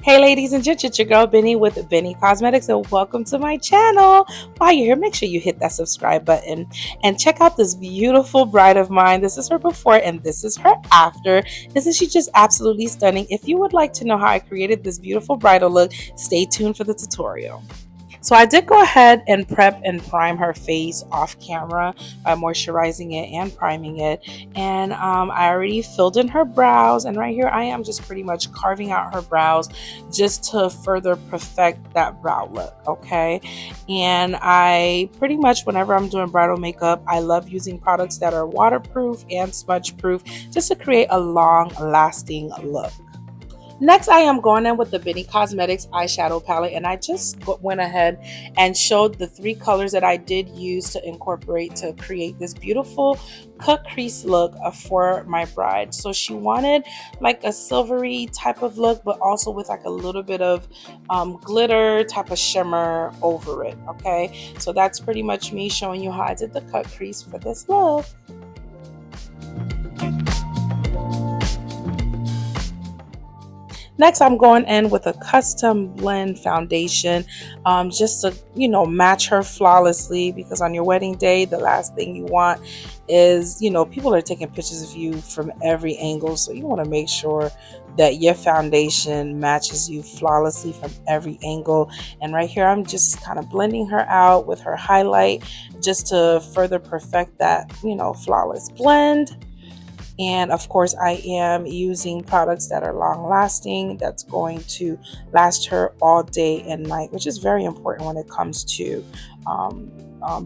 Hey ladies and gents, it's your girl Bennie with Bennie Cosmetics and welcome to my channel. While you're here, make sure you hit that subscribe button and check out this beautiful bride of mine. This is her before and this is her after. Isn't she just absolutely stunning? If you would like to know how I created this beautiful bridal look, stay tuned for the tutorial. So I did go ahead and prep and prime her face off camera by moisturizing it and priming it. And I already filled in her brows. And right here I am just pretty much carving out her brows just to further perfect that brow look, okay? And I pretty much, whenever I'm doing bridal makeup, I love using products that are waterproof and smudge proof just to create a long lasting look. Next, I am going in with the Bennie Cosmetics eyeshadow palette, and I just went ahead and showed the three colors that I did use to incorporate to create this beautiful cut crease look for my bride. So she wanted like a silvery type of look, but also with like a little bit of glitter type of shimmer over it. Okay, so that's pretty much me showing you how I did the cut crease for this look. Next, I'm going in with a custom blend foundation just to, match her flawlessly, because on your wedding day, the last thing you want is, people are taking pictures of you from every angle. So you want to make sure that your foundation matches you flawlessly from every angle. And right here, I'm just kind of blending her out with her highlight just to further perfect that, flawless blend. And of course, I am using products that are long lasting, that's going to last her all day and night, which is very important when it comes to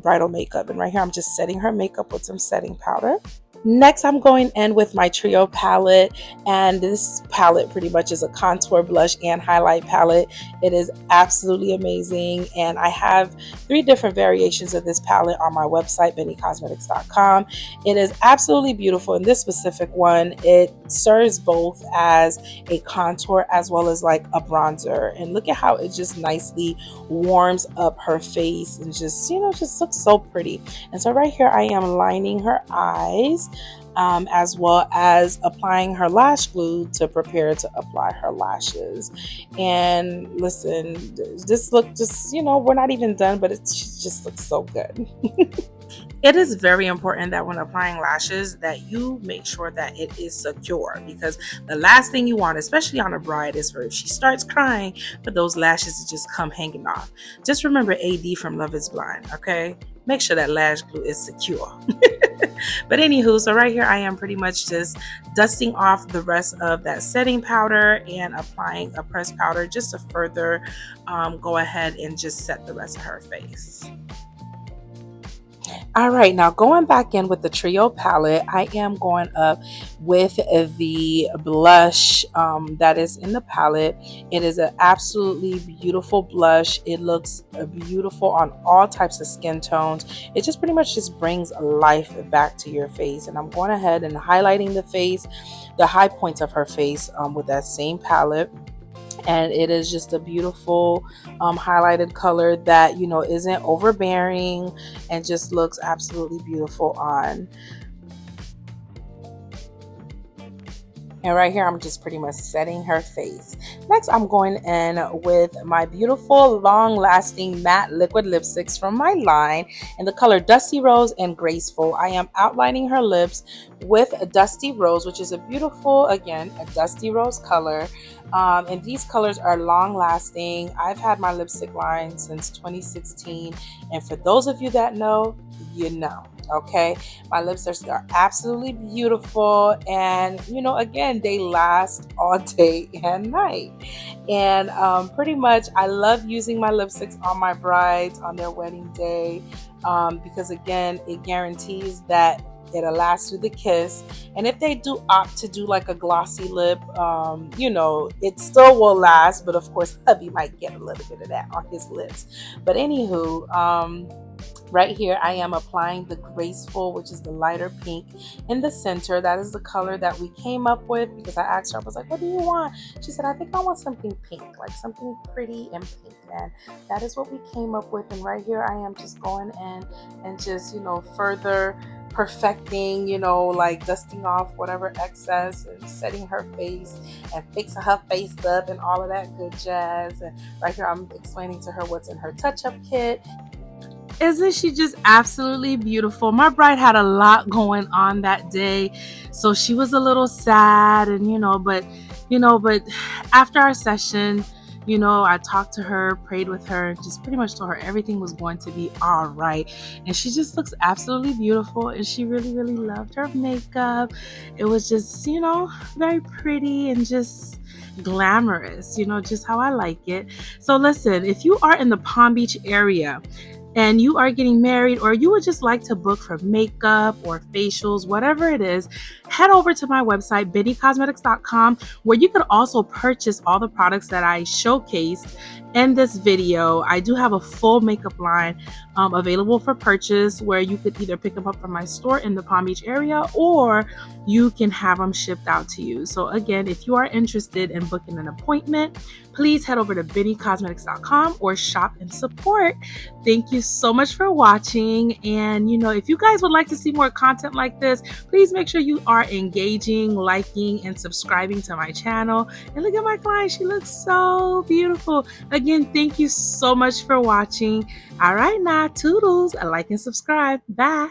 bridal makeup. And right here, I'm just setting her makeup with some setting powder. Next, I'm going in with my Trio palette, and this palette pretty much is a contour, blush, and highlight palette. It is absolutely amazing, and I have three different variations of this palette on my website, benniecosmetics.com. It is absolutely beautiful. In this specific one, it serves both as a contour as well as like a bronzer, and look at how it just nicely warms up her face and just looks so pretty. And so right here, I am lining her eyes as well as applying her lash glue to prepare to apply her lashes. And listen, this look just, we're not even done, but it just looks so good. It is very important that when applying lashes that you make sure that it is secure, because the last thing you want, especially on a bride, is for if she starts crying for those lashes to just come hanging off. Just remember AD from Love is Blind, okay? Make sure that lash glue is secure. But anywho, so right here I am pretty much just dusting off the rest of that setting powder and applying a pressed powder just to further go ahead and just set the rest of her face. All right, now going back in with the Trio palette, I am going up with the blush that is in the palette. It is an absolutely beautiful blush. It looks beautiful on all types of skin tones. It just pretty much just brings life back to your face. And I'm going ahead and highlighting the face, the high points of her face with that same palette. And it is just a beautiful highlighted color that isn't overbearing and just looks absolutely beautiful on. And right here, I'm just pretty much setting her face. Next, I'm going in with my beautiful, long-lasting matte liquid lipsticks from my line in the color Dusty Rose and Graceful. I am outlining her lips with a Dusty Rose, which is a beautiful, again, a Dusty Rose color. And these colors are long-lasting. I've had my lipstick line since 2016. And for those of you that know, you know. Okay, my lipsticks are absolutely beautiful, and again, they last all day and night. And pretty much I love using my lipsticks on my brides on their wedding day, because again, it guarantees that it'll last through the kiss. And if they do opt to do like a glossy lip, it still will last, but of course hubby might get a little bit of that on his lips. But anywho, right here, I am applying the Graceful, which is the lighter pink in the center. That is the color that we came up with, because I asked her, I was like, what do you want? She said, I think I want something pink, like something pretty and pink. And that is what we came up with. And right here, I am just going in and just, further perfecting, like dusting off whatever excess and setting her face and fixing her face up and all of that good jazz. And right here, I'm explaining to her what's in her touch up kit. Isn't she just absolutely beautiful? My bride had a lot going on that day, so she was a little sad, and but after our session, I talked to her, prayed with her, and just pretty much told her everything was going to be all right. And she just looks absolutely beautiful, and she really, really loved her makeup. It was just, very pretty and just glamorous, just how I like it. So listen, if you are in the Palm Beach area, and you are getting married, or you would just like to book for makeup or facials, whatever it is, head over to my website, benniecosmetics.com, where you could also purchase all the products that I showcased in this video. I do have a full makeup line available for purchase, where you could either pick them up from my store in the Palm Beach area, or you can have them shipped out to you. So again, if you are interested in booking an appointment, please head over to benniecosmetics.com or shop and support. Thank you so much for watching. And if you guys would like to see more content like this, please make sure you are engaging, liking, and subscribing to my channel. And look at my client, she looks so beautiful. Again, thank you so much for watching. All right, now, toodles, like and subscribe. Bye.